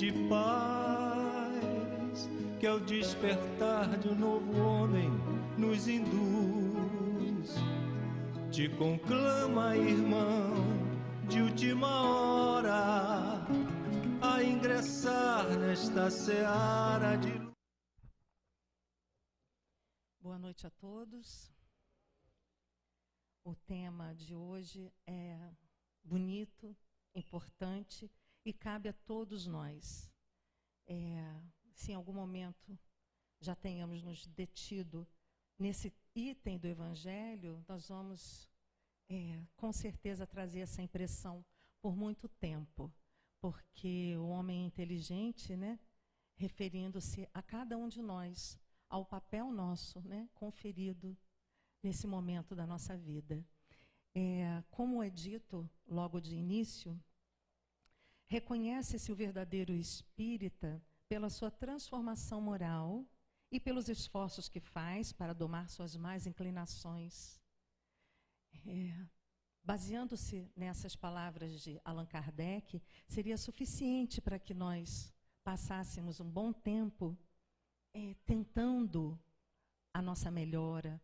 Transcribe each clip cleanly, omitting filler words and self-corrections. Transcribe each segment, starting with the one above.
de paz que ao despertar de um novo homem nos induz. Te conclama, irmão, de última hora, a ingressar nesta seara de... Boa noite a todos. O tema de hoje é bonito, importante e cabe a todos nós. Se em algum momento já tenhamos nos detido nesse item do Evangelho, nós vamos, com certeza, trazer essa impressão por muito tempo, porque o homem inteligente, né, referindo-se a cada um de nós, ao papel nosso, né, conferido nesse momento da nossa vida. Como é dito logo de início, reconhece-se o verdadeiro espírita pela sua transformação moral e pelos esforços que faz para domar suas más inclinações. Baseando-se nessas palavras de Allan Kardec, seria suficiente para que nós passássemos um bom tempo tentando a nossa melhora,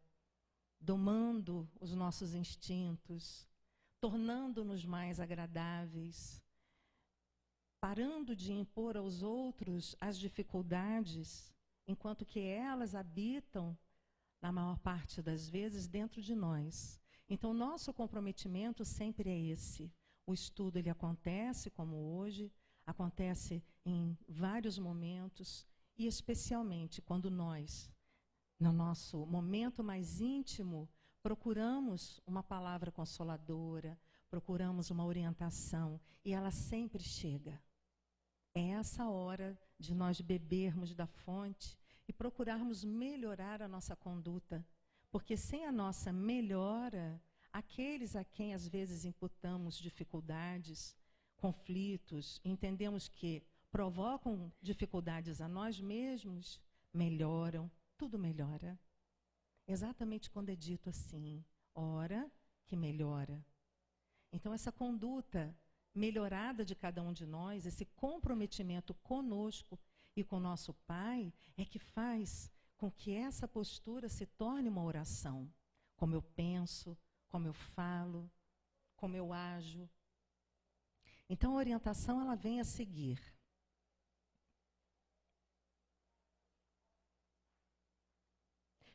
domando os nossos instintos, tornando-nos mais agradáveis, parando de impor aos outros as dificuldades, enquanto que elas habitam, na maior parte das vezes, dentro de nós. Então, nosso comprometimento sempre é esse. O estudo ele acontece, como hoje, acontece em vários momentos, e especialmente quando nós, no nosso momento mais íntimo, procuramos uma palavra consoladora, procuramos uma orientação, e ela sempre chega. É essa hora de nós bebermos da fonte e procurarmos melhorar a nossa conduta, porque sem a nossa melhora, aqueles a quem às vezes imputamos dificuldades, conflitos, entendemos que provocam dificuldades a nós mesmos, melhoram, tudo melhora. Exatamente quando é dito assim, ora que melhora. Então essa conduta melhorada de cada um de nós, esse comprometimento conosco e com nosso Pai, é que faz com que essa postura se torne uma oração. Como eu penso, como eu falo, como eu ajo. Então a orientação ela vem a seguir.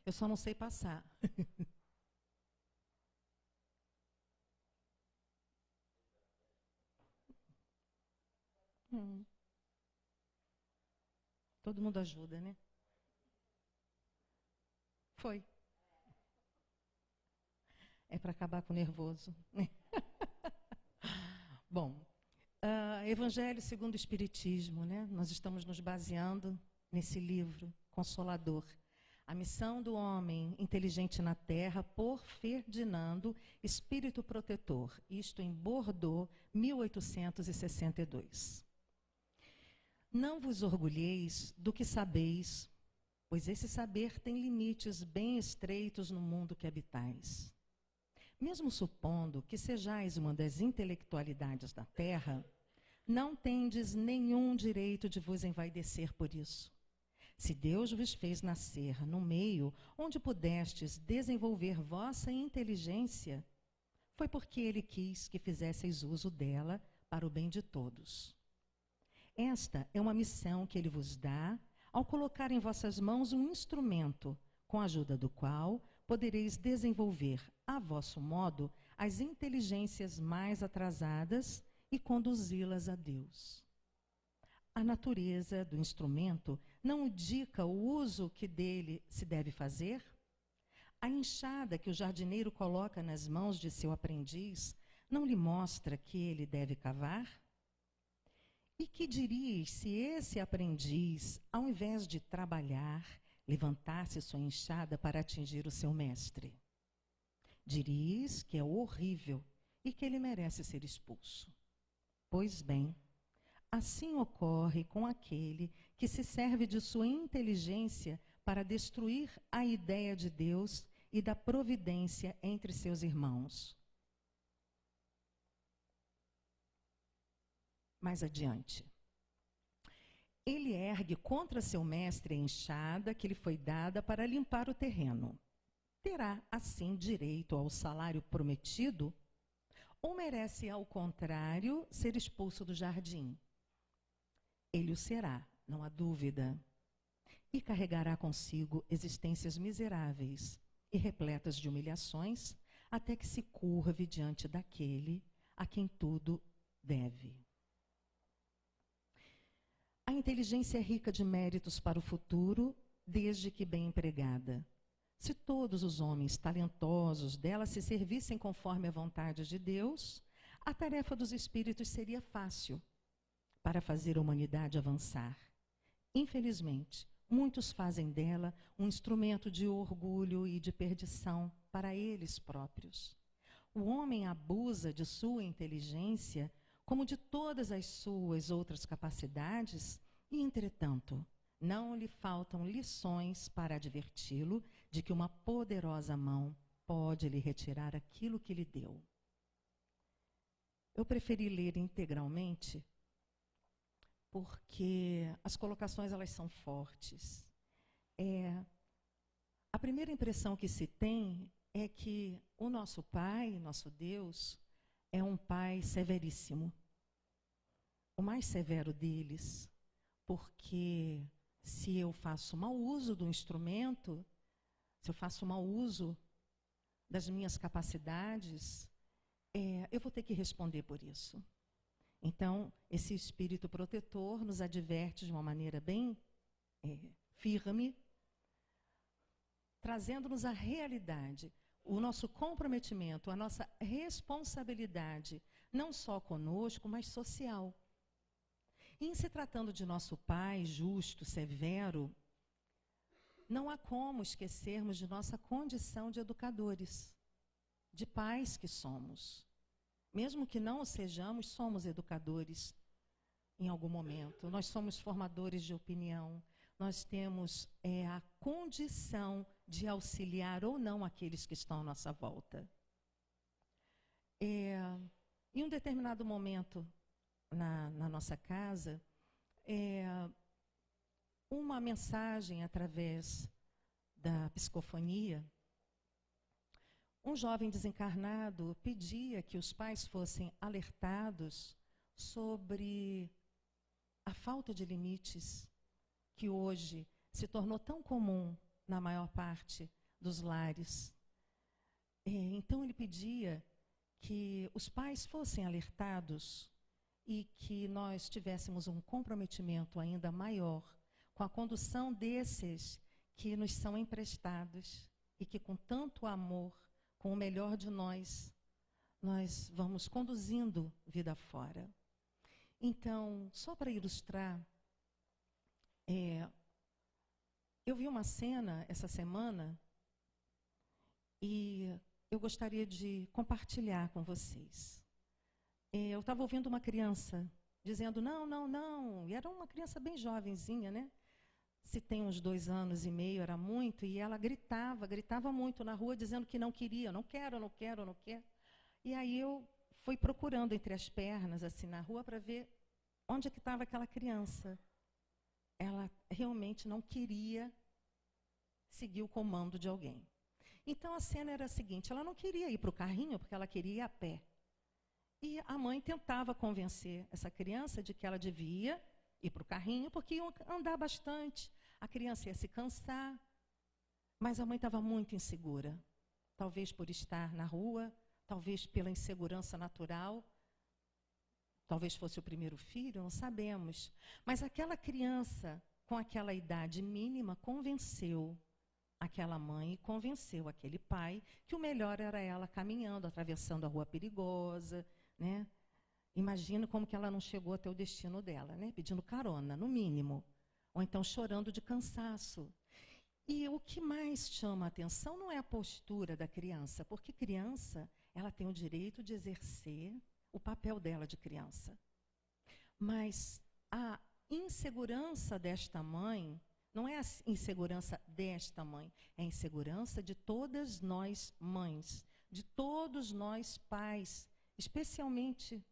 Eu só não sei passar. Todo mundo ajuda, né? Foi. É para acabar com o nervoso. Bom, Evangelho segundo o Espiritismo, né? Nós estamos nos baseando nesse livro consolador. A missão do homem inteligente na Terra, por Ferdinando, espírito protetor. Isto em Bordeaux, 1862. Não vos orgulheis do que sabeis, pois esse saber tem limites bem estreitos no mundo que habitais. Mesmo supondo que sejais uma das intelectualidades da Terra, não tendes nenhum direito de vos envaidecer por isso. Se Deus vos fez nascer no meio onde pudestes desenvolver vossa inteligência, foi porque Ele quis que fizesseis uso dela para o bem de todos. Esta é uma missão que Ele vos dá ao colocar em vossas mãos um instrumento, com a ajuda do qual podereis desenvolver, a vosso modo, as inteligências mais atrasadas e conduzi-las a Deus. A natureza do instrumento não indica o uso que dele se deve fazer? A enxada que o jardineiro coloca nas mãos de seu aprendiz não lhe mostra que ele deve cavar? E que dirias se esse aprendiz, ao invés de trabalhar, levantasse sua enxada para atingir o seu mestre? Dirias que é horrível e que ele merece ser expulso. Pois bem, assim ocorre com aquele que se serve de sua inteligência para destruir a ideia de Deus e da providência entre seus irmãos. Mais adiante. ele ergue contra seu mestre a enxada que lhe foi dada para limpar o terreno. Terá, assim, direito ao salário prometido? Ou merece, ao contrário, ser expulso do jardim? Ele o será, não há dúvida. E carregará consigo existências miseráveis e repletas de humilhações, até que se curve diante daquele a quem tudo deve. A inteligência é rica de méritos para o futuro, desde que bem empregada. Se todos os homens talentosos dela se servissem conforme a vontade de Deus, a tarefa dos espíritos seria fácil para fazer a humanidade avançar. Infelizmente, muitos fazem dela um instrumento de orgulho e de perdição para eles próprios. O homem abusa de sua inteligência como de todas as suas outras capacidades e, entretanto, não lhe faltam lições para adverti-lo de que uma poderosa mão pode lhe retirar aquilo que lhe deu. Eu preferi ler integralmente porque as colocações elas são fortes. A primeira impressão que se tem é que o nosso Pai, nosso Deus, é um Pai severíssimo. O mais severo deles, porque se eu faço mau uso do instrumento, se eu faço mau uso das minhas capacidades, eu vou ter que responder por isso. Então, esse espírito protetor nos adverte de uma maneira bem firme, trazendo-nos a realidade, o nosso comprometimento, a nossa responsabilidade, não só conosco, mas social. E em se tratando de nosso Pai justo, severo, não há como esquecermos de nossa condição de educadores, de pais que somos. Mesmo que não o sejamos, somos educadores em algum momento. Nós somos formadores de opinião. Nós temos a condição de auxiliar ou não aqueles que estão à nossa volta. Em um determinado momento na nossa casa, uma mensagem através da psicofonia, um jovem desencarnado pedia que os pais fossem alertados sobre a falta de limites que hoje se tornou tão comum na maior parte dos lares. Então ele pedia que os pais fossem alertados e que nós tivéssemos um comprometimento ainda maior com a condução desses que nos são emprestados e que com tanto amor, com o melhor de nós vamos conduzindo vida fora. Então, só para ilustrar, eu vi uma cena essa semana e eu gostaria de compartilhar com vocês. Eu estava ouvindo uma criança dizendo, não, não, não, e era uma criança bem jovenzinha, né? Se tem uns 2 anos e meio, era muito, e ela gritava muito na rua, dizendo que não queria, não quero, não quero, não quero. E aí eu fui procurando entre as pernas, assim, na rua, para ver onde é que estava aquela criança. Ela realmente não queria seguir o comando de alguém. Então, a cena era a seguinte, ela não queria ir para o carrinho, porque ela queria ir a pé. E a mãe tentava convencer essa criança de que ela devia ir para o carrinho, porque iam andar bastante. A criança ia se cansar, mas a mãe estava muito insegura. Talvez por estar na rua, talvez pela insegurança natural, talvez fosse o primeiro filho, não sabemos. Mas aquela criança, com aquela idade mínima, convenceu aquela mãe e convenceu aquele pai que o melhor era ela caminhando, atravessando a rua perigosa, né? Imagina como que ela não chegou até o destino dela, né? Pedindo carona, no mínimo. Ou então chorando de cansaço. E o que mais chama a atenção não é a postura da criança, porque criança, ela tem o direito de exercer o papel dela de criança. Mas a insegurança desta mãe, não é a insegurança desta mãe, é a insegurança de todas nós mães, de todos nós pais, especialmente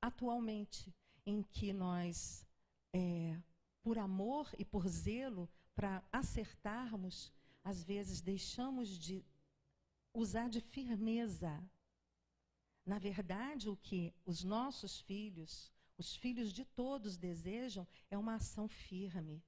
atualmente, em que nós por amor e por zelo para acertarmos, às vezes deixamos de usar de firmeza. Na verdade, o que os nossos filhos, os filhos de todos desejam é uma ação firme.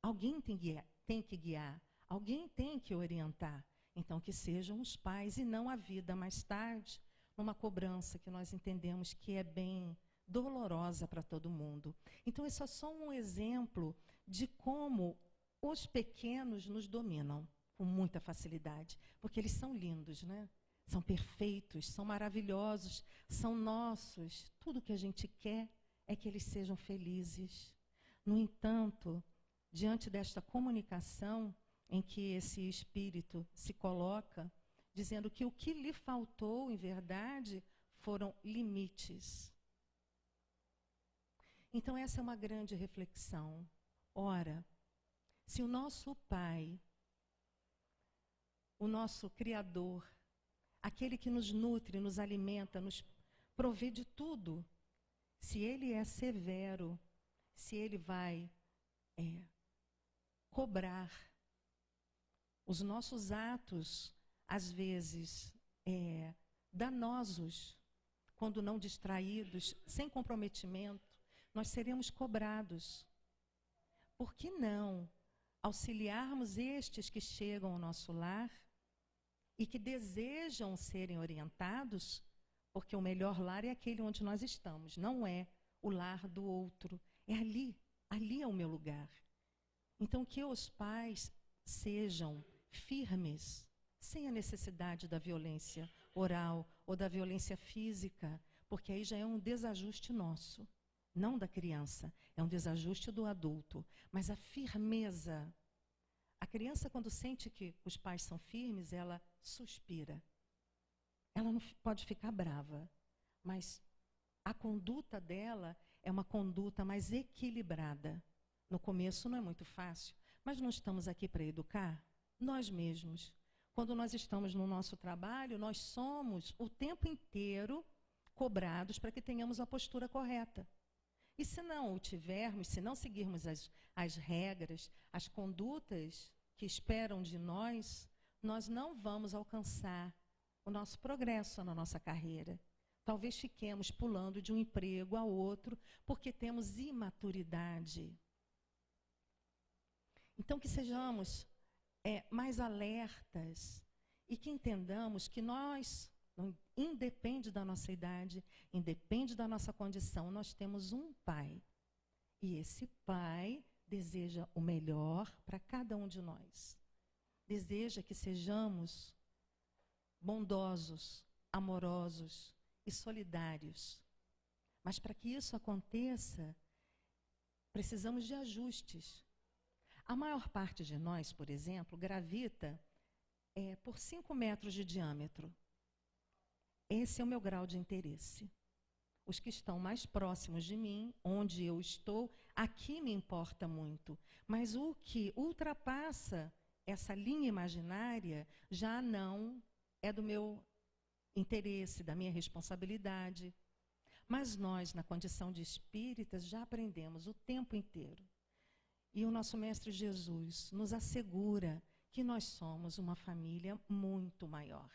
Alguém tem que guiar, alguém tem que orientar. Então, que sejam os pais e não a vida mais tarde, numa cobrança que nós entendemos que é bem dolorosa para todo mundo. Então, esse é só um exemplo de como os pequenos nos dominam com muita facilidade, porque eles são lindos, né? São perfeitos, são maravilhosos, são nossos. Tudo que a gente quer é que eles sejam felizes. No entanto, diante desta comunicação em que esse espírito se coloca, dizendo que o que lhe faltou, em verdade, foram limites. Então, essa é uma grande reflexão. Ora, se o nosso Pai, o nosso Criador, aquele que nos nutre, nos alimenta, nos provê de tudo, se Ele é severo, se Ele vai cobrar os nossos atos, às vezes danosos, quando não distraídos, sem comprometimento, nós seremos cobrados. Por que não auxiliarmos estes que chegam ao nosso lar e que desejam serem orientados? Porque o melhor lar é aquele onde nós estamos, não é o lar do outro, é ali é o meu lugar. Então, que os pais sejam firmes, sem a necessidade da violência oral ou da violência física, porque aí já é um desajuste nosso, não da criança, é um desajuste do adulto. Mas a firmeza, a criança, quando sente que os pais são firmes, ela suspira. Ela não pode ficar brava, mas a conduta dela é uma conduta mais equilibrada. No começo não é muito fácil, mas não estamos aqui para educar nós mesmos. Quando nós estamos no nosso trabalho, nós somos o tempo inteiro cobrados para que tenhamos a postura correta. E se não o tivermos, se não seguirmos as regras, as condutas que esperam de nós, nós não vamos alcançar o nosso progresso na nossa carreira. Talvez fiquemos pulando de um emprego a outro porque temos imaturidade. Então, que sejamos mais alertas e que entendamos que nós, independe da nossa idade, independe da nossa condição, nós temos um Pai. E esse Pai deseja o melhor para cada um de nós. Deseja que sejamos bondosos, amorosos e solidários. Mas para que isso aconteça, precisamos de ajustes. A maior parte de nós, por exemplo, gravita por 5 metros de diâmetro. Esse é o meu grau de interesse. Os que estão mais próximos de mim, onde eu estou, aqui me importa muito. Mas o que ultrapassa essa linha imaginária já não é do meu interesse, da minha responsabilidade. Mas nós, na condição de espíritas, já aprendemos o tempo inteiro. E o nosso Mestre Jesus nos assegura que nós somos uma família muito maior.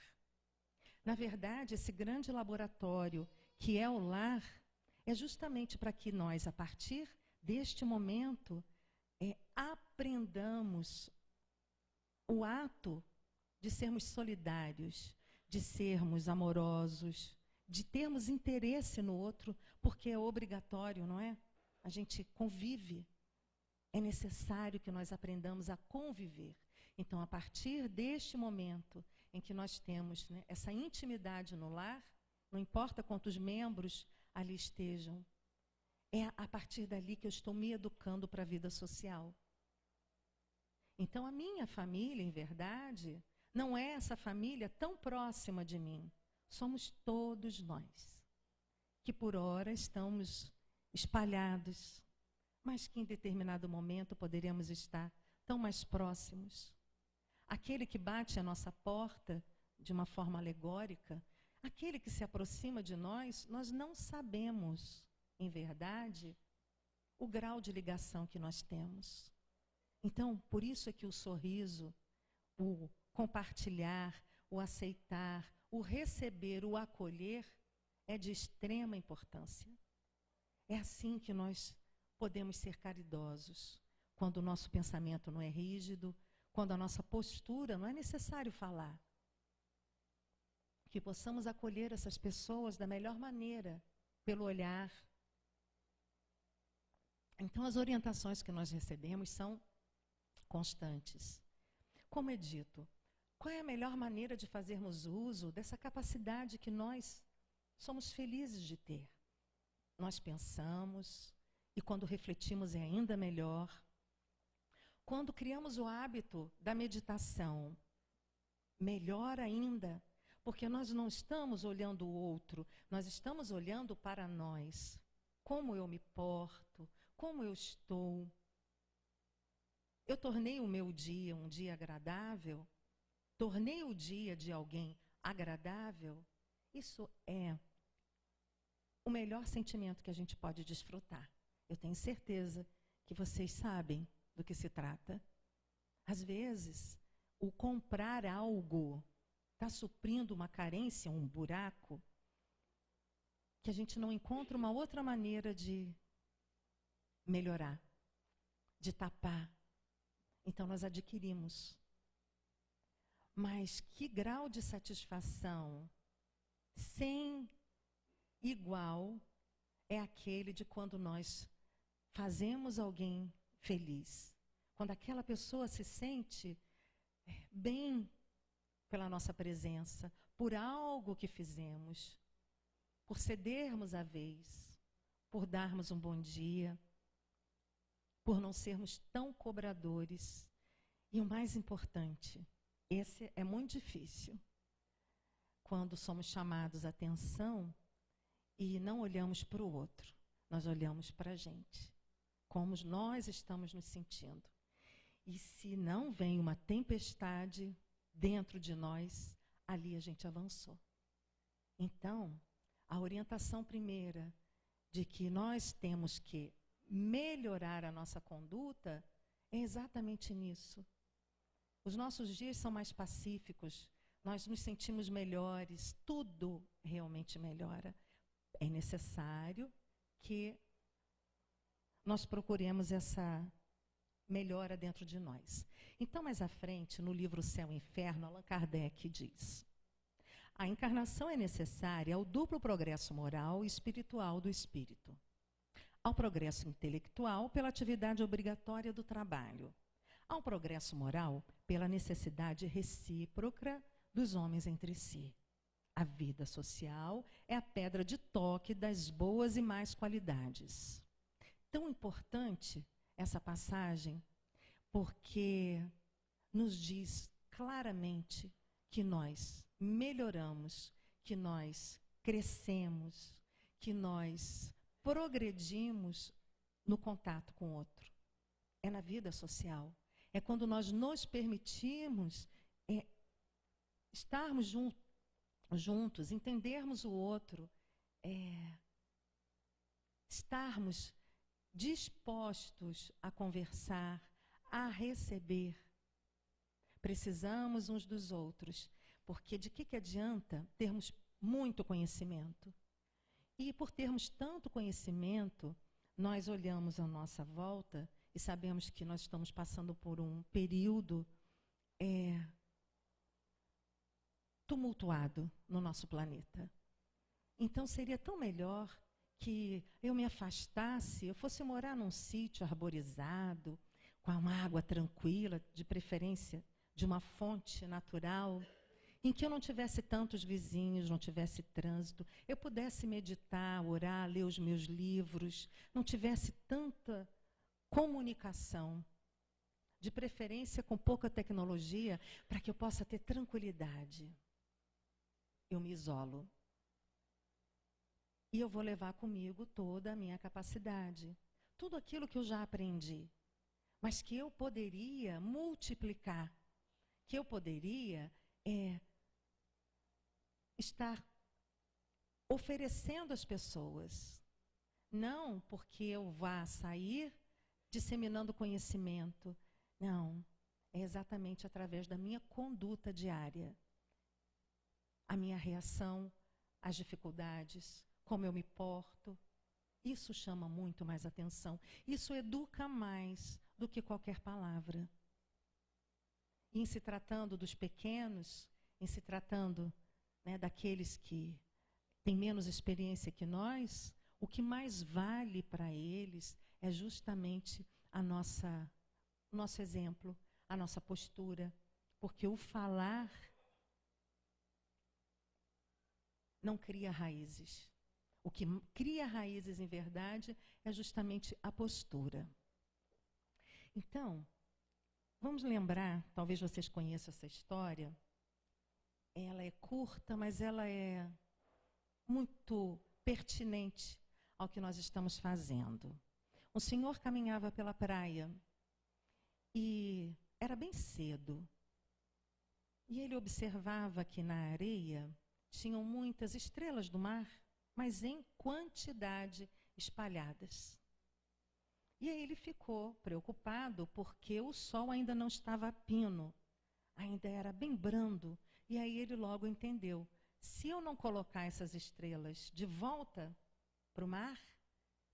Na verdade, esse grande laboratório que é o lar é justamente para que nós, a partir deste momento, aprendamos o ato de sermos solidários, de sermos amorosos, de termos interesse no outro, porque é obrigatório, não é? A gente convive. É necessário que nós aprendamos a conviver. Então, a partir deste momento em que nós temos essa intimidade no lar, não importa quantos membros ali estejam, é a partir dali que eu estou me educando para a vida social. Então, a minha família, em verdade, não é essa família tão próxima de mim. Somos todos nós, que por hora estamos espalhados, mas que em determinado momento poderíamos estar tão mais próximos. Aquele que bate a nossa porta de uma forma alegórica, aquele que se aproxima de nós, nós não sabemos, em verdade, o grau de ligação que nós temos. Então, por isso é que o sorriso, o compartilhar, o aceitar, o receber, o acolher, é de extrema importância. É assim que nós podemos ser caridosos, quando o nosso pensamento não é rígido, quando a nossa postura não é necessário falar. Que possamos acolher essas pessoas da melhor maneira, pelo olhar. Então, as orientações que nós recebemos são constantes. Como é dito, qual é a melhor maneira de fazermos uso dessa capacidade que nós somos felizes de ter? Nós pensamos, e quando refletimos é ainda melhor. Quando criamos o hábito da meditação, melhor ainda, porque nós não estamos olhando o outro, nós estamos olhando para nós. Como eu me porto, como eu estou. Eu tornei o meu dia um dia agradável? Tornei o dia de alguém agradável? Isso é o melhor sentimento que a gente pode desfrutar. Eu tenho certeza que vocês sabem do que se trata. Às vezes, o comprar algo está suprindo uma carência, um buraco, que a gente não encontra uma outra maneira de melhorar, de tapar. Então, nós adquirimos. Mas que grau de satisfação sem igual é aquele de quando nós fazemos alguém feliz. Quando aquela pessoa se sente bem pela nossa presença, por algo que fizemos, por cedermos a vez, por darmos um bom dia, por não sermos tão cobradores. E o mais importante, esse é muito difícil, quando somos chamados a atenção e não olhamos para o outro, nós olhamos para a gente, como nós estamos nos sentindo. E se não vem uma tempestade dentro de nós, ali a gente avançou. Então, a orientação primeira de que nós temos que melhorar a nossa conduta é exatamente nisso. Os nossos dias são mais pacíficos, nós nos sentimos melhores, tudo realmente melhora. É necessário que nós procuremos essa melhora dentro de nós. Então, mais à frente, no livro Céu e Inferno, Allan Kardec diz: a encarnação é necessária ao duplo progresso moral e espiritual do espírito. Ao progresso intelectual, pela atividade obrigatória do trabalho. Ao progresso moral, pela necessidade recíproca dos homens entre si. A vida social é a pedra de toque das boas e más qualidades. Tão importante essa passagem, porque nos diz claramente que nós melhoramos, que nós crescemos, que nós progredimos no contato com o outro. É na vida social. É quando nós nos permitimos estarmos juntos, entendermos o outro, estarmos dispostos a conversar, a receber. Precisamos uns dos outros, porque de que adianta termos muito conhecimento? E por termos tanto conhecimento, nós olhamos à nossa volta e sabemos que nós estamos passando por um período tumultuado no nosso planeta. Então seria tão melhor que eu me afastasse, eu fosse morar num sítio arborizado, com uma água tranquila, de preferência de uma fonte natural, em que eu não tivesse tantos vizinhos, não tivesse trânsito, eu pudesse meditar, orar, ler os meus livros, não tivesse tanta comunicação, de preferência com pouca tecnologia, para que eu possa ter tranquilidade. Eu me isolo. E eu vou levar comigo toda a minha capacidade, tudo aquilo que eu já aprendi, mas que eu poderia multiplicar, que eu poderia estar oferecendo às pessoas, Não porque eu vá sair disseminando conhecimento. Não, é exatamente através da minha conduta diária. A minha reação às dificuldades, como eu me porto. Isso chama muito mais atenção. Isso educa mais do que qualquer palavra. E em se tratando dos pequenos, em se tratando, né, daqueles que têm menos experiência que nós, o que mais vale para eles é justamente o nosso exemplo, a nossa postura. Porque o falar não cria raízes. O que cria raízes em verdade é justamente a postura. Então, vamos lembrar, talvez vocês conheçam essa história. Ela é curta, mas ela é muito pertinente ao que nós estamos fazendo. Um senhor caminhava pela praia e era bem cedo. E ele observava que na areia tinham muitas estrelas do mar, mas em quantidade espalhadas. E aí ele ficou preocupado porque o sol ainda não estava a pino, ainda era bem brando. E aí ele logo entendeu, se eu não colocar essas estrelas de volta para o mar,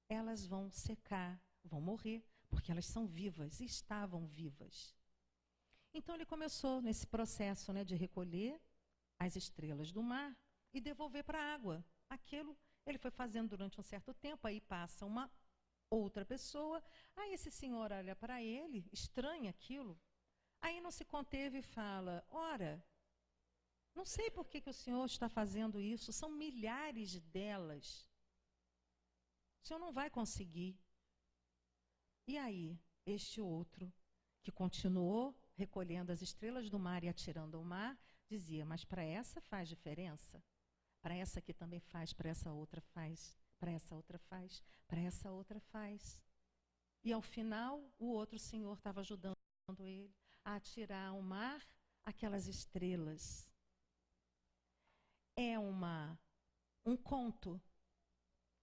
elas vão secar, vão morrer, porque elas são vivas, e estavam vivas. Então ele começou nesse processo, né, de recolher as estrelas do mar e devolver para a água. Aquilo ele foi fazendo durante um certo tempo, aí passa uma outra pessoa, aí esse senhor olha para ele, estranha aquilo, aí não se conteve e fala, ora, não sei por que o senhor está fazendo isso, são milhares delas, o senhor não vai conseguir. E aí, este outro, que continuou recolhendo as estrelas do mar e atirando ao mar, dizia, mas para essa faz diferença? Para essa aqui também faz, para essa outra faz, para essa outra faz, para essa outra faz. E ao final, o outro senhor estava ajudando ele a atirar ao mar aquelas estrelas. É um conto.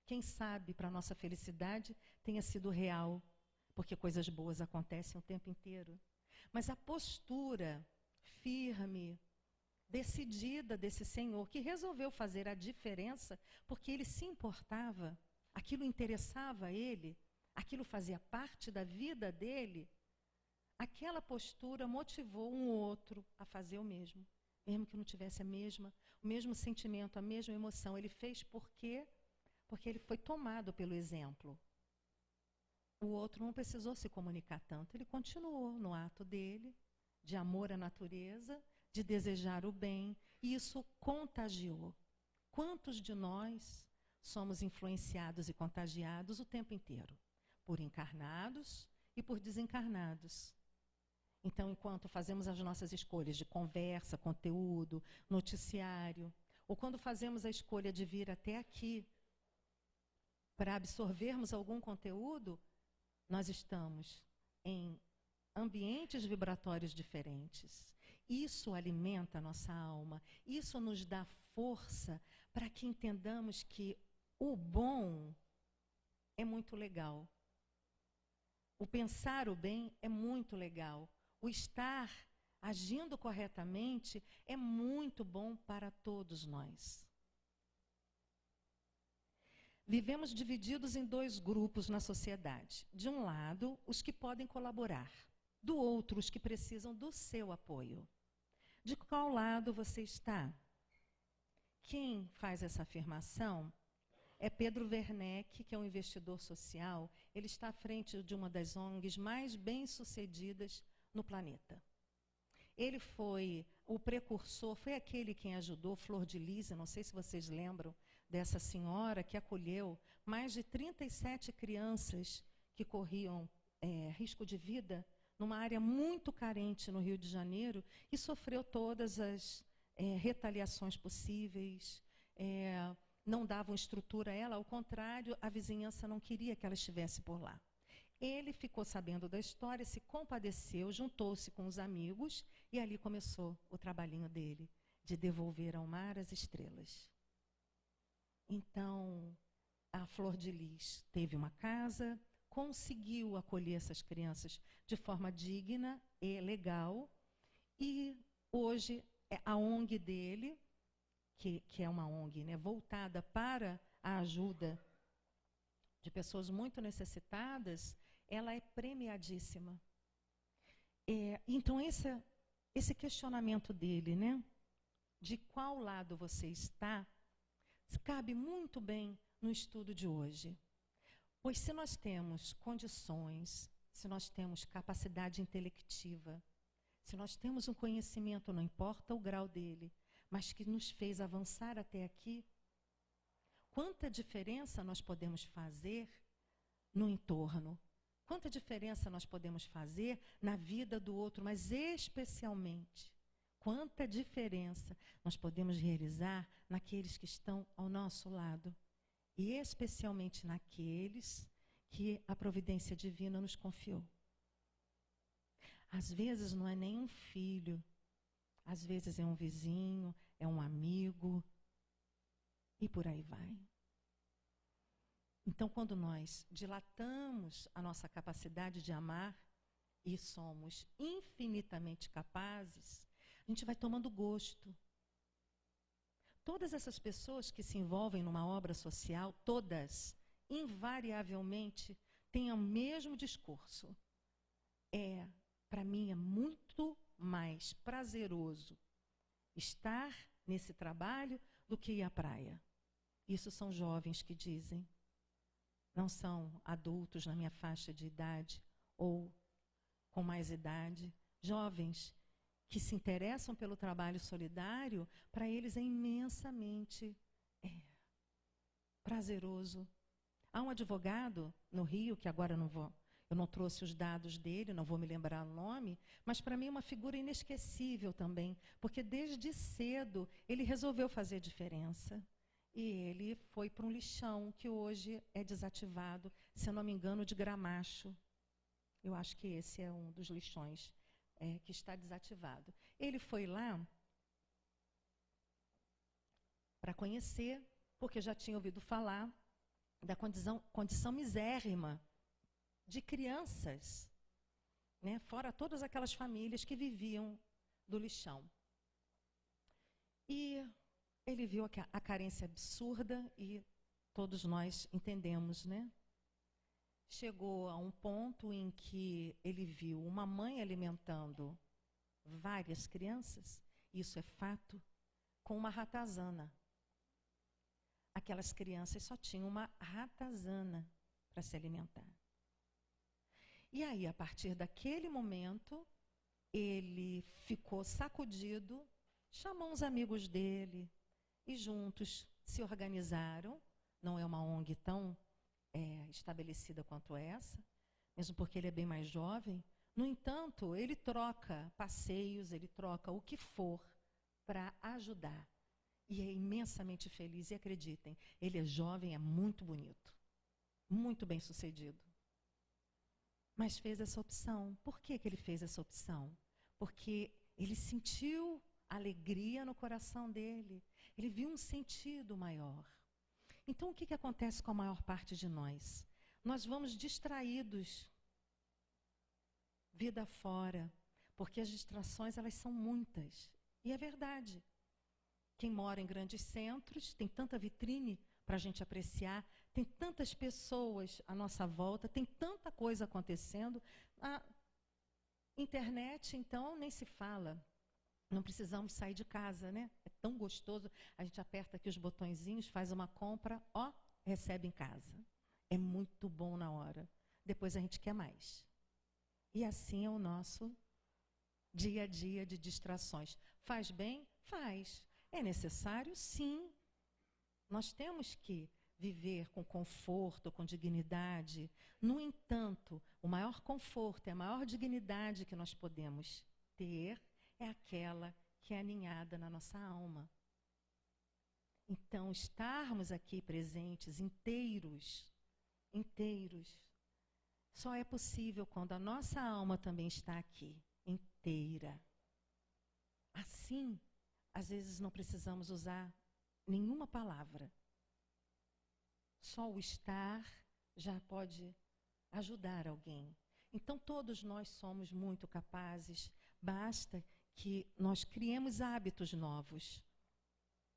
Quem sabe, para a nossa felicidade, tenha sido real, porque coisas boas acontecem o tempo inteiro. Mas a postura firme, decidida desse senhor, que resolveu fazer a diferença, porque ele se importava, aquilo interessava a ele, aquilo fazia parte da vida dele, aquela postura motivou um outro a fazer o mesmo que não tivesse o mesmo sentimento, a mesma emoção. Ele fez porque ele foi tomado pelo exemplo. O outro não precisou se comunicar tanto, ele continuou no ato dele, de amor à natureza, de desejar o bem, e isso contagiou. Quantos de nós somos influenciados e contagiados o tempo inteiro? Por encarnados e por desencarnados. Então, enquanto fazemos as nossas escolhas de conversa, conteúdo, noticiário, ou quando fazemos a escolha de vir até aqui para absorvermos algum conteúdo, nós estamos em ambientes vibratórios diferentes. Isso alimenta a nossa alma, isso nos dá força para que entendamos que o bom é muito legal. O pensar o bem é muito legal. O estar agindo corretamente é muito bom para todos nós. Vivemos divididos em dois grupos na sociedade. De um lado, os que podem colaborar. Do outro, os que precisam do seu apoio. De qual lado você está? Quem faz essa afirmação é Pedro Werneck, que é um investidor social. Ele está à frente de uma das ONGs mais bem-sucedidas no planeta. Ele foi o precursor, foi aquele quem ajudou Flor de Lis, não sei se vocês lembram dessa senhora que acolheu mais de 37 crianças que corriam risco de vida numa área muito carente no Rio de Janeiro e sofreu todas as retaliações possíveis, não davam estrutura a ela, ao contrário, a vizinhança não queria que ela estivesse por lá. Ele ficou sabendo da história, se compadeceu, juntou-se com os amigos e ali começou o trabalhinho dele, de devolver ao mar as estrelas. Então, a Flor de Lis teve uma casa, conseguiu acolher essas crianças de forma digna e legal, e hoje a ONG dele, que é uma ONG, né, voltada para a ajuda de pessoas muito necessitadas, ela é premiadíssima. Então, esse questionamento dele, né, de qual lado você está, cabe muito bem no estudo de hoje. Pois se nós temos condições, se nós temos capacidade intelectiva, se nós temos um conhecimento, não importa o grau dele, mas que nos fez avançar até aqui, quanta diferença nós podemos fazer no entorno? Quanta diferença nós podemos fazer na vida do outro, mas especialmente, quanta diferença nós podemos realizar naqueles que estão ao nosso lado, e especialmente naqueles que a providência divina nos confiou. Às vezes não é nem um filho, às vezes é um vizinho, é um amigo, e por aí vai. Então, quando nós dilatamos a nossa capacidade de amar e somos infinitamente capazes, a gente vai tomando gosto. Todas essas pessoas que se envolvem numa obra social, todas, invariavelmente, têm o mesmo discurso. Para mim, é muito mais prazeroso estar nesse trabalho do que ir à praia. Isso são jovens que dizem. Não são adultos na minha faixa de idade ou com mais idade. Jovens que se interessam pelo trabalho solidário, para eles é imensamente prazeroso. Há um advogado no Rio, que agora eu não trouxe os dados dele, não vou me lembrar o nome, mas para mim é uma figura inesquecível também, porque desde cedo ele resolveu fazer diferença. E ele foi para um lixão que hoje é desativado, se eu não me engano, de Gramacho. Eu acho que esse é um dos lixões que está desativado. Ele foi lá para conhecer, porque já tinha ouvido falar da condição misérrima de crianças, né, fora todas aquelas famílias que viviam do lixão. E ele viu a carência absurda e todos nós entendemos, né? Chegou a um ponto em que ele viu uma mãe alimentando várias crianças, isso é fato, com uma ratazana. Aquelas crianças só tinham uma ratazana para se alimentar. E aí, a partir daquele momento, ele ficou sacudido, chamou uns amigos dele, e juntos se organizaram. Não é uma ONG tão estabelecida quanto essa, mesmo porque ele é bem mais jovem. No entanto, ele troca passeios, ele troca o que for para ajudar. E é imensamente feliz. E acreditem, ele é jovem, é muito bonito, muito bem sucedido. Mas fez essa opção. Por que ele fez essa opção? Porque ele sentiu alegria no coração dele. Ele viu um sentido maior. Então, o que acontece com a maior parte de nós? Nós vamos distraídos, vida fora, porque as distrações, elas são muitas. E é verdade. Quem mora em grandes centros, tem tanta vitrine para a gente apreciar, tem tantas pessoas à nossa volta, tem tanta coisa acontecendo. A internet, então, nem se fala. Não precisamos sair de casa, né? É tão gostoso. A gente aperta aqui os botõezinhos, faz uma compra, recebe em casa. É muito bom na hora. Depois a gente quer mais. E assim é o nosso dia a dia de distrações. Faz bem? Faz. É necessário? Sim. Nós temos que viver com conforto, com dignidade. No entanto, o maior conforto e a maior dignidade que nós podemos ter é aquela que é aninhada na nossa alma. Então, estarmos aqui presentes, inteiros, só é possível quando a nossa alma também está aqui, inteira. Assim, às vezes não precisamos usar nenhuma palavra. Só o estar já pode ajudar alguém. Então, todos nós somos muito capazes, basta que nós criemos hábitos novos.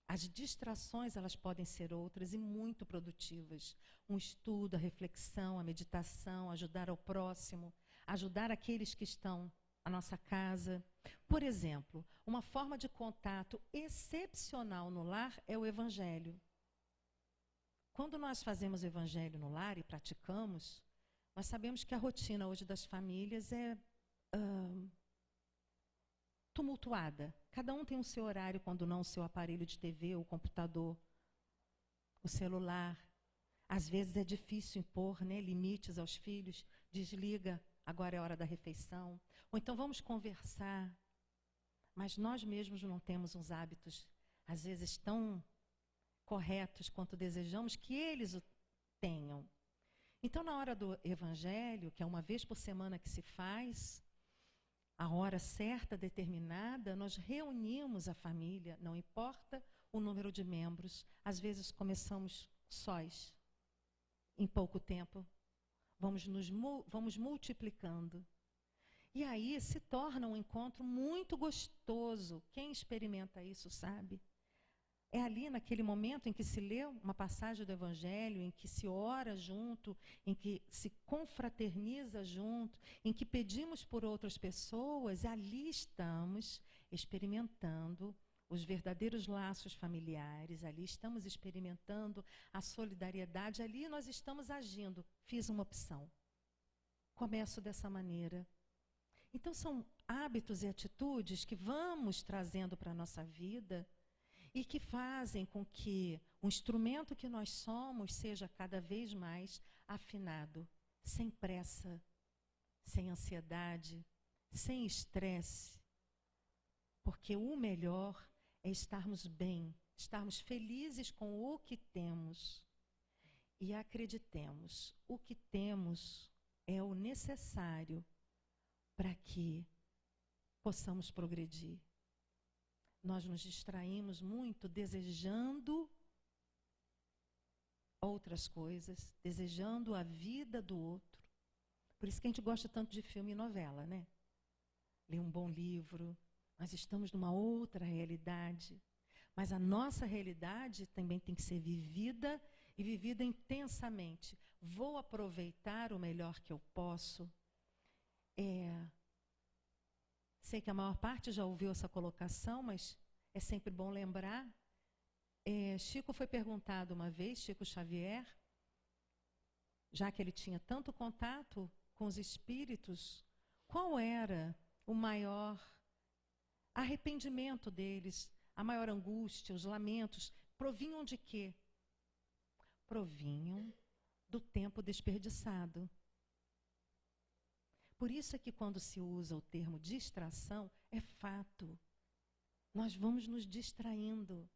As distrações, elas podem ser outras e muito produtivas. Um estudo, a reflexão, a meditação, ajudar ao próximo, ajudar aqueles que estão à nossa casa. Por exemplo, uma forma de contato excepcional no lar é o Evangelho. Quando nós fazemos o Evangelho no lar e praticamos, nós sabemos que a rotina hoje das famílias é tumultuada. Cada um tem o seu horário, quando não o seu aparelho de TV, o computador, o celular. Às vezes é difícil impor, né, limites aos filhos. Desliga, agora é hora da refeição. Ou então vamos conversar. Mas nós mesmos não temos uns hábitos, às vezes, tão corretos quanto desejamos que eles o tenham. Então, na hora do Evangelho, que é uma vez por semana que se faz, a hora certa, determinada, nós reunimos a família, não importa o número de membros. Às vezes começamos sós. Em pouco tempo, vamos multiplicando. E aí se torna um encontro muito gostoso. Quem experimenta isso sabe. É ali, naquele momento em que se lê uma passagem do Evangelho, em que se ora junto, em que se confraterniza junto, em que pedimos por outras pessoas, ali estamos experimentando os verdadeiros laços familiares, ali estamos experimentando a solidariedade, ali nós estamos agindo. Fiz uma opção. Começo dessa maneira. Então, são hábitos e atitudes que vamos trazendo para a nossa vida e que fazem com que o instrumento que nós somos seja cada vez mais afinado, sem pressa, sem ansiedade, sem estresse. Porque o melhor é estarmos bem, estarmos felizes com o que temos. E acreditemos, o que temos é o necessário para que possamos progredir. Nós nos distraímos muito desejando outras coisas, desejando a vida do outro. Por isso que a gente gosta tanto de filme e novela, né? Ler um bom livro. Nós estamos numa outra realidade. Mas a nossa realidade também tem que ser vivida e vivida intensamente. Vou aproveitar o melhor que eu posso. Sei que a maior parte já ouviu essa colocação, mas é sempre bom lembrar. Chico foi perguntado uma vez, Chico Xavier, já que ele tinha tanto contato com os espíritos, qual era o maior arrependimento deles, a maior angústia, os lamentos, provinham de quê? Provinham do tempo desperdiçado. Por isso é que quando se usa o termo distração, é fato. Nós vamos nos distraindo.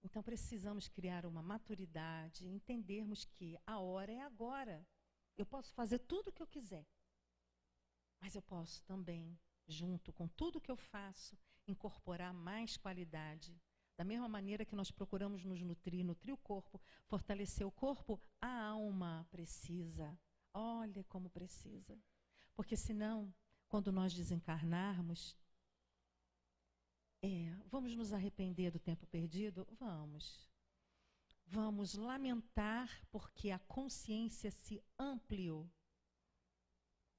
Então precisamos criar uma maturidade, entendermos que a hora é agora. Eu posso fazer tudo o que eu quiser, mas eu posso também, junto com tudo que eu faço, incorporar mais qualidade. Da mesma maneira que nós procuramos nos nutrir o corpo, fortalecer o corpo, a alma precisa. Olha como precisa. Porque senão, quando nós desencarnarmos, vamos nos arrepender do tempo perdido? Vamos. Vamos lamentar porque a consciência se ampliou.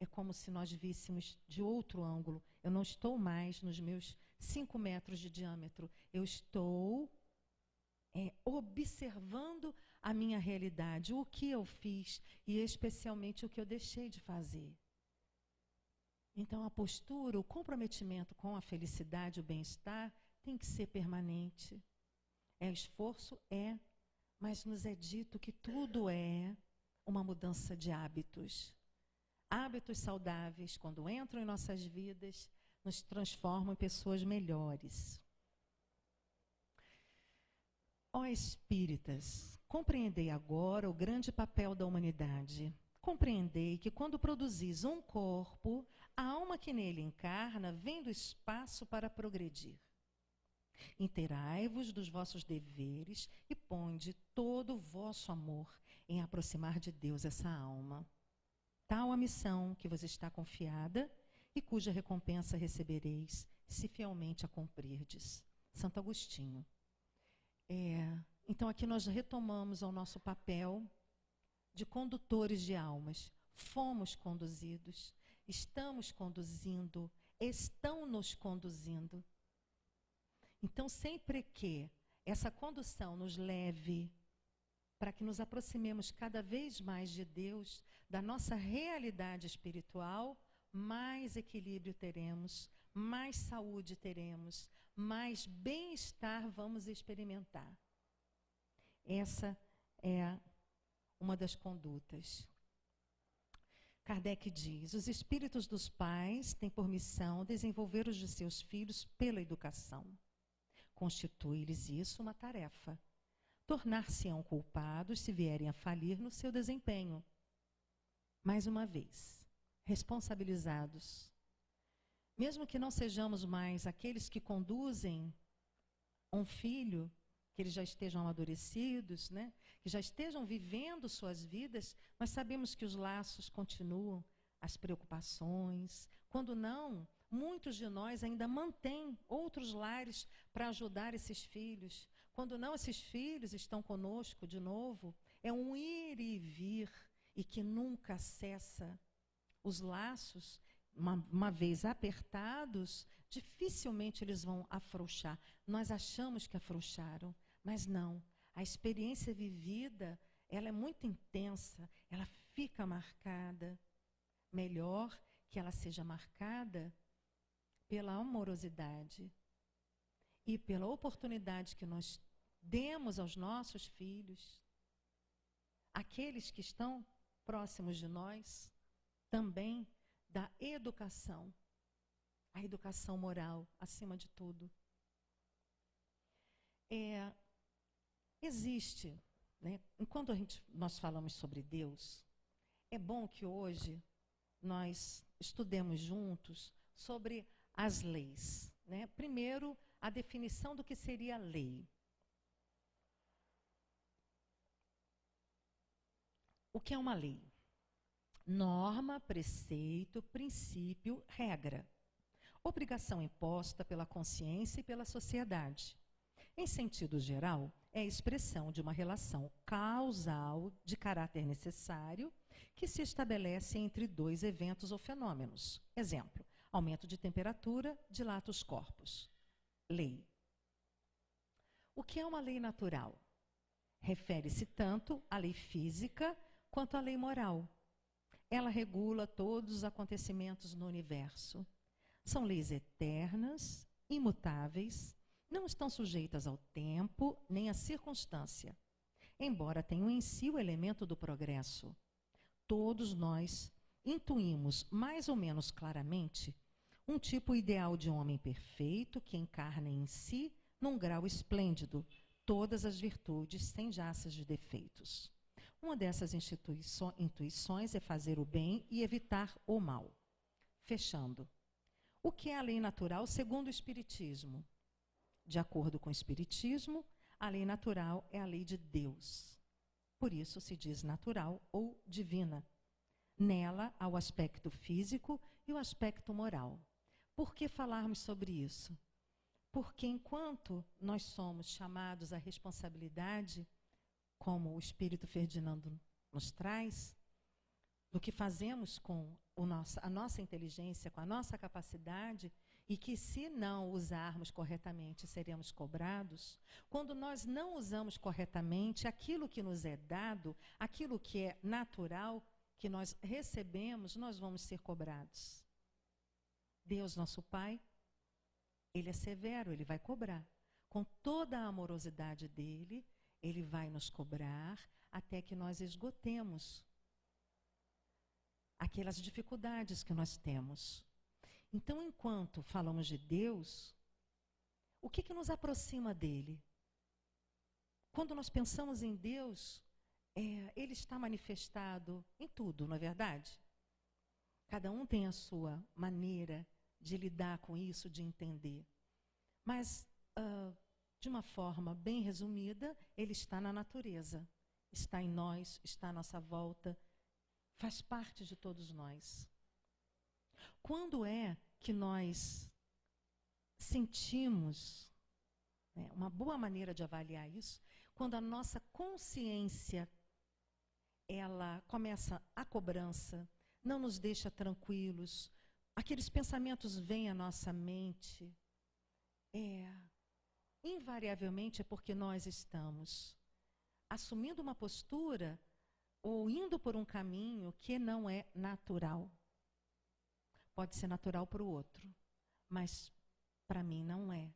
É como se nós víssemos de outro ângulo. Eu não estou mais nos meus 5 metros de diâmetro. Eu estou observando a minha realidade, o que eu fiz e especialmente o que eu deixei de fazer. Então a postura, o comprometimento com a felicidade, o bem-estar, tem que ser permanente. Esforço? Mas nos é dito que tudo é uma mudança de hábitos. Hábitos saudáveis, quando entram em nossas vidas, nos transformam em pessoas melhores. Ó espíritas, compreendei agora o grande papel da humanidade. Compreendei que quando produzis um corpo, a alma que nele encarna vem do espaço para progredir. Inteirai-vos dos vossos deveres e ponde todo o vosso amor em aproximar de Deus essa alma. Tal a missão que vos está confiada e cuja recompensa recebereis, se fielmente a cumprirdes. Santo Agostinho. Então, aqui nós retomamos ao nosso papel de condutores de almas. Fomos conduzidos, estamos conduzindo, estão nos conduzindo. Então, sempre que essa condução nos leve para que nos aproximemos cada vez mais de Deus, da nossa realidade espiritual, mais equilíbrio teremos, mais saúde teremos, mais bem-estar vamos experimentar. Essa é uma das condutas. Kardec diz: os espíritos dos pais têm por missão desenvolver os de seus filhos pela educação. Constitui-lhes isso uma tarefa. Tornar-se-ão culpados se vierem a falir no seu desempenho. Mais uma vez, responsabilizados. Mesmo que não sejamos mais aqueles que conduzem um filho, que eles já estejam amadurecidos, né? Que já estejam vivendo suas vidas, nós sabemos que os laços continuam, as preocupações. Quando não, muitos de nós ainda mantêm outros lares para ajudar esses filhos. Quando não, esses filhos estão conosco de novo. É um ir e vir e que nunca cessa. Os laços, uma vez apertados, dificilmente eles vão afrouxar. Nós achamos que afrouxaram, mas não. A experiência vivida, ela é muito intensa, ela fica marcada. Melhor que ela seja marcada pela amorosidade e pela oportunidade que nós demos aos nossos filhos, aqueles que estão próximos de nós, também da educação, a educação moral, acima de tudo. Existe, né? Enquanto nós falamos sobre Deus, é bom que hoje nós estudemos juntos sobre as leis, né? Primeiro, a definição do que seria a lei. O que é uma lei? Norma, preceito, princípio, regra. Obrigação imposta pela consciência e pela sociedade. Em sentido geral, é a expressão de uma relação causal de caráter necessário que se estabelece entre dois eventos ou fenômenos. Exemplo, aumento de temperatura dilata os corpos. Lei. O que é uma lei natural? Refere-se tanto à lei física quanto à lei moral. Ela regula todos os acontecimentos no universo. São leis eternas, imutáveis, não estão sujeitas ao tempo nem à circunstância, embora tenham em si o elemento do progresso. Todos nós intuímos mais ou menos claramente um tipo ideal de homem perfeito que encarna em si, num grau esplêndido, todas as virtudes sem jaças de defeitos. Uma dessas intuições é fazer o bem e evitar o mal. Fechando. O que é a lei natural segundo o Espiritismo? De acordo com o Espiritismo, a lei natural é a lei de Deus. Por isso se diz natural ou divina. Nela há o aspecto físico e o aspecto moral. Por que falarmos sobre isso? Porque enquanto nós somos chamados à responsabilidade, como o Espírito Ferdinando nos traz, do que fazemos com a nossa inteligência, com a nossa capacidade, e que se não usarmos corretamente seremos cobrados, quando nós não usamos corretamente aquilo que nos é dado, aquilo que é natural, que nós recebemos, nós vamos ser cobrados. Deus, nosso Pai, Ele é severo, Ele vai cobrar. Com toda a amorosidade dEle, Ele vai nos cobrar até que nós esgotemos aquelas dificuldades que nós temos. Então, enquanto falamos de Deus, o que nos aproxima dEle? Quando nós pensamos em Deus, Ele está manifestado em tudo, não é verdade? Cada um tem a sua maneira de lidar com isso, de entender. Mas de uma forma bem resumida, ele está na natureza, está em nós, está à nossa volta, faz parte de todos nós. Quando é que nós sentimos, né, uma boa maneira de avaliar isso, quando a nossa consciência ela começa a cobrança, não nos deixa tranquilos, aqueles pensamentos vêm à nossa mente, invariavelmente é porque nós estamos assumindo uma postura ou indo por um caminho que não é natural. Pode ser natural para o outro, mas para mim não é.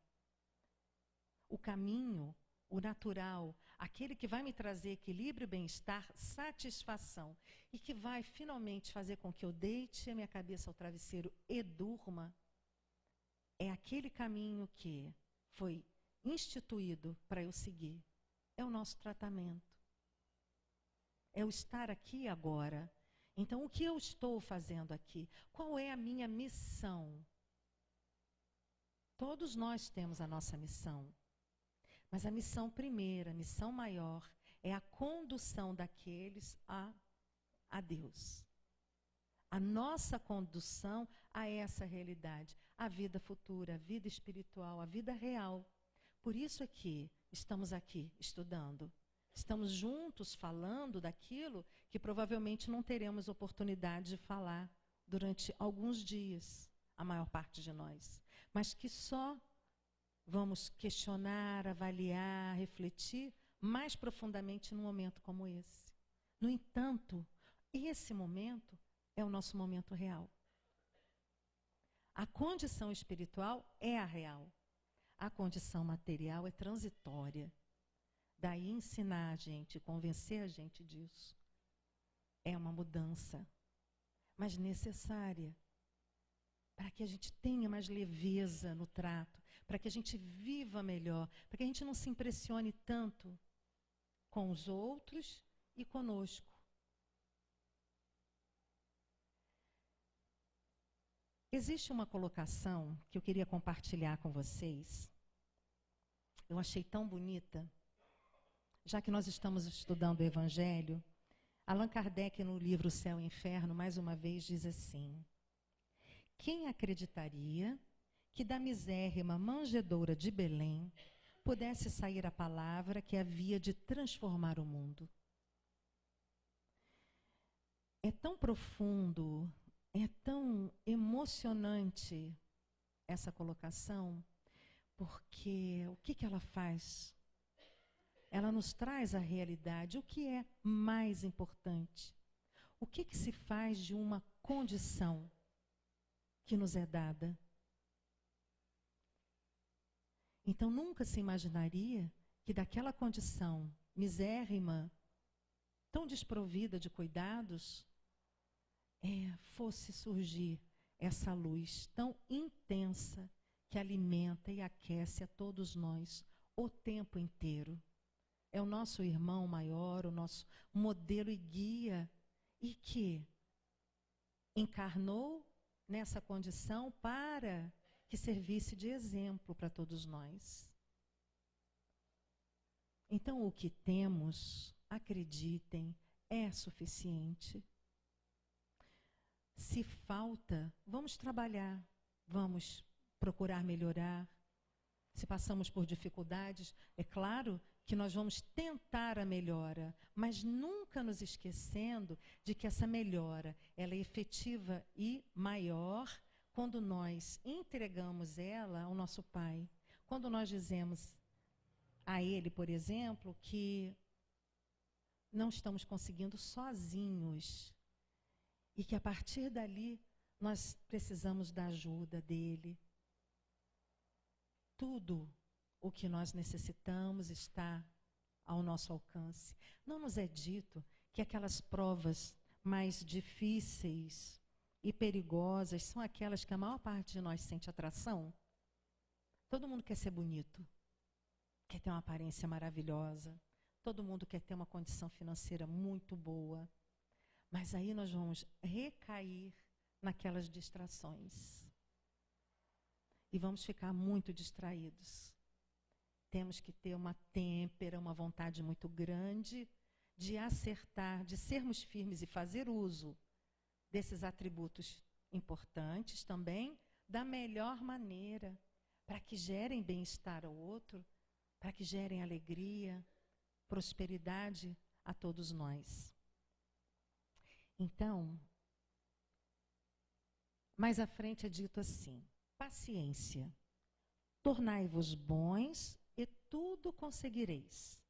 O caminho, o natural, aquele que vai me trazer equilíbrio, bem-estar, satisfação e que vai finalmente fazer com que eu deite a minha cabeça ao travesseiro e durma, é aquele caminho que foi instituído para eu seguir. É o nosso tratamento. É o estar aqui agora. Então, o que eu estou fazendo aqui? Qual é a minha missão? Todos nós temos a nossa missão. Mas a missão primeira, a missão maior, é a condução daqueles a Deus. A nossa condução a essa realidade, a vida futura, a vida espiritual, a vida real. Por isso é que estamos aqui estudando. Estamos juntos falando daquilo que provavelmente não teremos oportunidade de falar durante alguns dias, a maior parte de nós. Mas que só vamos questionar, avaliar, refletir mais profundamente num momento como esse. No entanto, esse momento é o nosso momento real. A condição espiritual é a real. A condição material é transitória. Daí ensinar a gente, convencer a gente disso, é uma mudança, mas necessária, para que a gente tenha mais leveza no trato, para que a gente viva melhor, para que a gente não se impressione tanto com os outros e conosco. Existe uma colocação que eu queria compartilhar com vocês. Eu achei tão bonita. Já que nós estamos estudando o Evangelho, Allan Kardec, no livro Céu e Inferno, mais uma vez diz assim: quem acreditaria que da misérrima manjedoura de Belém pudesse sair a palavra que havia de transformar o mundo? É tão profundo, é tão emocionante essa colocação, porque o que ela faz? Ela nos traz a realidade. O que é mais importante? O que se faz de uma condição que nos é dada? Então, nunca se imaginaria que daquela condição misérrima, tão desprovida de cuidados, fosse surgir essa luz tão intensa que alimenta e aquece a todos nós o tempo inteiro. É o nosso irmão maior, o nosso modelo e guia, e que encarnou nessa condição para que servisse de exemplo para todos nós. Então, o que temos, acreditem, é suficiente. Se falta, vamos trabalhar, vamos procurar melhorar. Se passamos por dificuldades, é claro que nós vamos tentar a melhora, mas nunca nos esquecendo de que essa melhora ela é efetiva e maior quando nós entregamos ela ao nosso Pai. Quando nós dizemos a Ele, por exemplo, que não estamos conseguindo sozinhos e que a partir dali nós precisamos da ajuda dEle. Tudo o que nós necessitamos está ao nosso alcance. Não nos é dito que aquelas provas mais difíceis e perigosas são aquelas que a maior parte de nós sente atração? Todo mundo quer ser bonito, quer ter uma aparência maravilhosa, todo mundo quer ter uma condição financeira muito boa, mas aí nós vamos recair naquelas distrações. E vamos ficar muito distraídos. temos que ter uma têmpera, uma vontade muito grande de acertar, de sermos firmes e fazer uso desses atributos importantes também da melhor maneira, para que gerem bem-estar ao outro, para que gerem alegria, prosperidade a todos nós. Então, mais à frente é dito assim: paciência, tornai-vos bons e tudo conseguireis.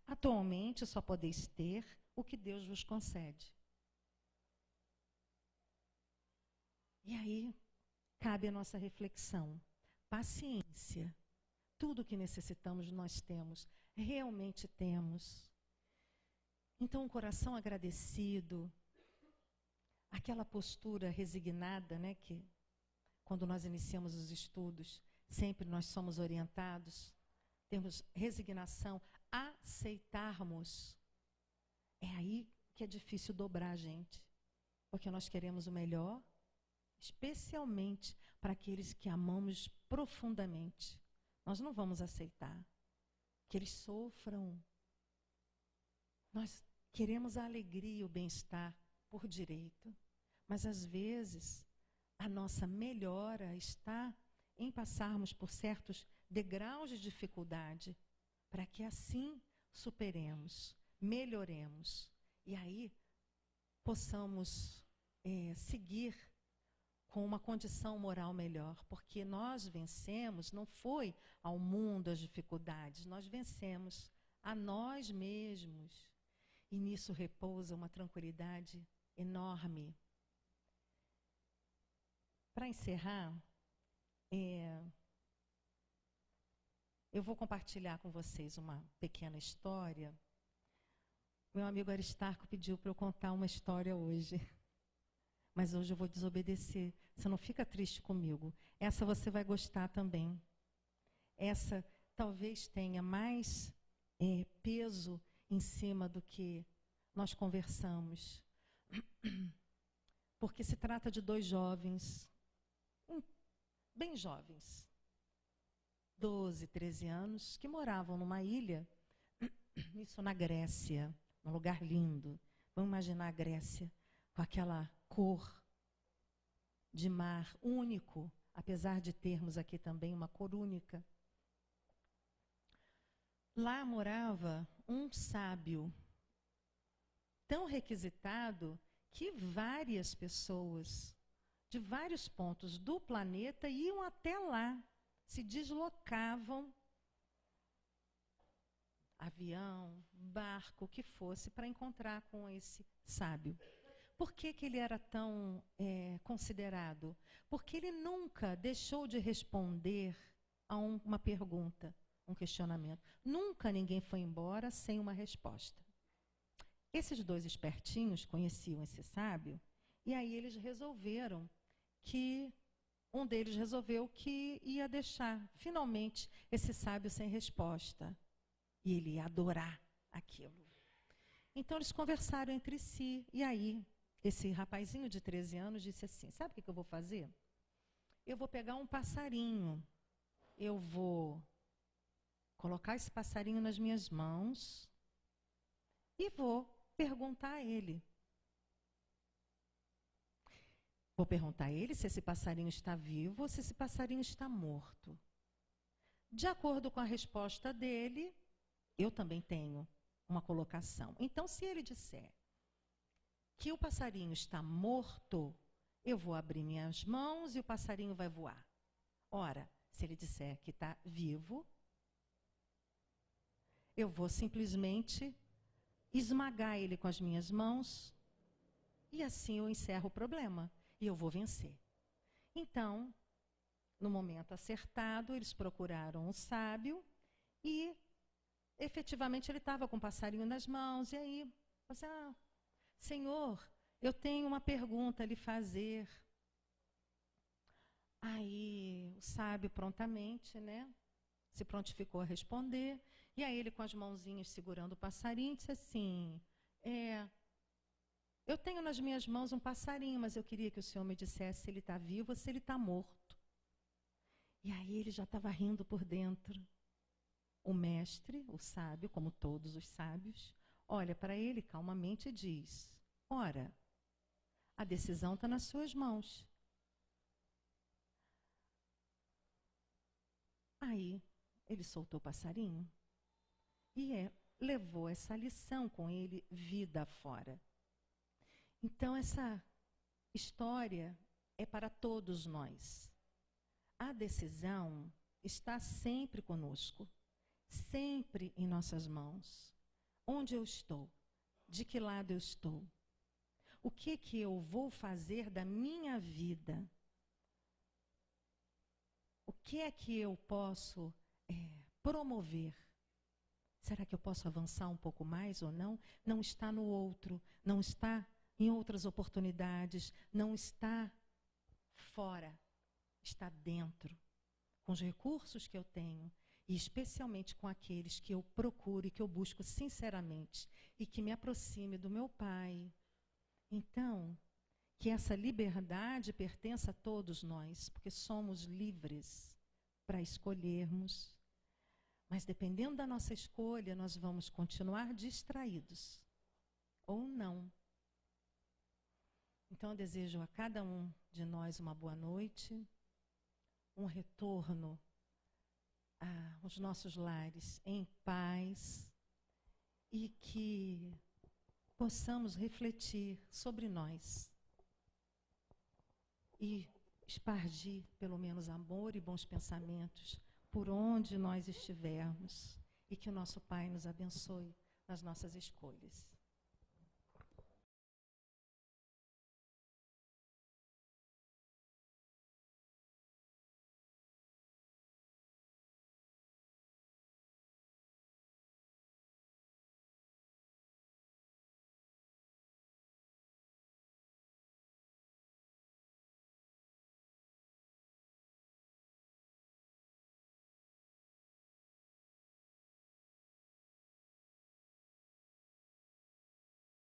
Atualmente só podeis ter o que Deus vos concede. E aí cabe a nossa reflexão. Paciência. Tudo o que necessitamos nós temos, realmente temos. Então, um coração agradecido, aquela postura resignada, né, que quando nós iniciamos os estudos, sempre nós somos orientados, temos resignação, aceitarmos. É aí que é difícil dobrar a gente, porque nós queremos o melhor, especialmente para aqueles que amamos profundamente. Nós não vamos aceitar que eles sofram. Nós queremos a alegria e o bem-estar por direito, mas às vezes a nossa melhora está em passarmos por certos degraus de dificuldade, para que assim superemos, melhoremos, e aí possamos seguir com uma condição moral melhor, porque nós vencemos, não foi ao mundo as dificuldades, nós vencemos a nós mesmos, e nisso repousa uma tranquilidade enorme. Para encerrar, eu vou compartilhar com vocês uma pequena história. Meu amigo Aristarco pediu para eu contar uma história hoje. Mas hoje eu vou desobedecer. Você não fica triste comigo. Essa você vai gostar também. Essa talvez tenha mais peso em cima do que nós conversamos. Porque se trata de dois jovens, bem jovens, 12, 13 anos, que moravam numa ilha, isso na Grécia, num lugar lindo. Vamos imaginar a Grécia com aquela cor de mar único, apesar de termos aqui também uma cor única. Lá morava um sábio, tão requisitado que várias pessoas de vários pontos do planeta iam até lá, se deslocavam, avião, barco, o que fosse, para encontrar com esse sábio. Por que que ele era tão considerado? Porque ele nunca deixou de responder a uma pergunta, um questionamento. Nunca ninguém foi embora sem uma resposta. Esses dois espertinhos conheciam esse sábio, e aí eles resolveram que, um deles resolveu que ia deixar, finalmente, esse sábio sem resposta. E ele ia adorar aquilo. Então eles conversaram entre si, e aí esse rapazinho de 13 anos disse assim: sabe o que eu vou fazer? Eu vou pegar um passarinho, eu vou colocar esse passarinho nas minhas mãos e vou perguntar a ele. Vou perguntar a ele se esse passarinho está vivo ou se esse passarinho está morto. De acordo com a resposta dele, eu também tenho uma colocação. Então, se ele disser que o passarinho está morto, eu vou abrir minhas mãos e o passarinho vai voar. Ora, se ele disser que está vivo, eu vou simplesmente esmagar ele com as minhas mãos e assim eu encerro o problema e eu vou vencer. Então, no momento acertado, eles procuraram um sábio e efetivamente ele estava com o passarinho nas mãos e aí, você, Senhor, eu tenho uma pergunta a lhe fazer. Aí o sábio prontamente, né, se prontificou a responder. E aí ele com as mãozinhas segurando o passarinho disse assim: eu tenho nas minhas mãos um passarinho, mas eu queria que o senhor me dissesse se ele está vivo ou se ele está morto. E aí ele já estava rindo por dentro. o mestre, o sábio, como todos os sábios, olha para ele calmamente e diz: ora, a decisão está nas suas mãos. Aí ele soltou o passarinho e levou essa lição com ele vida afora. Então essa história é para todos nós. A decisão está sempre conosco, sempre em nossas mãos. Onde eu estou? De que lado eu estou? O que eu vou fazer da minha vida? O que é que eu posso promover? Será que eu posso avançar um pouco mais ou não? Não está no outro, não está em outras oportunidades, não está fora, está dentro, com os recursos que eu tenho, e especialmente com aqueles que eu procuro e que eu busco sinceramente, e que me aproxime do meu Pai. Então, que essa liberdade pertença a todos nós, porque somos livres para escolhermos, mas dependendo da nossa escolha, nós vamos continuar distraídos, ou não. Então, eu desejo a cada um de nós uma boa noite, um retorno aos nossos lares em paz, e que possamos refletir sobre nós e espargir pelo menos amor e bons pensamentos por onde nós estivermos, e que o nosso Pai nos abençoe nas nossas escolhas.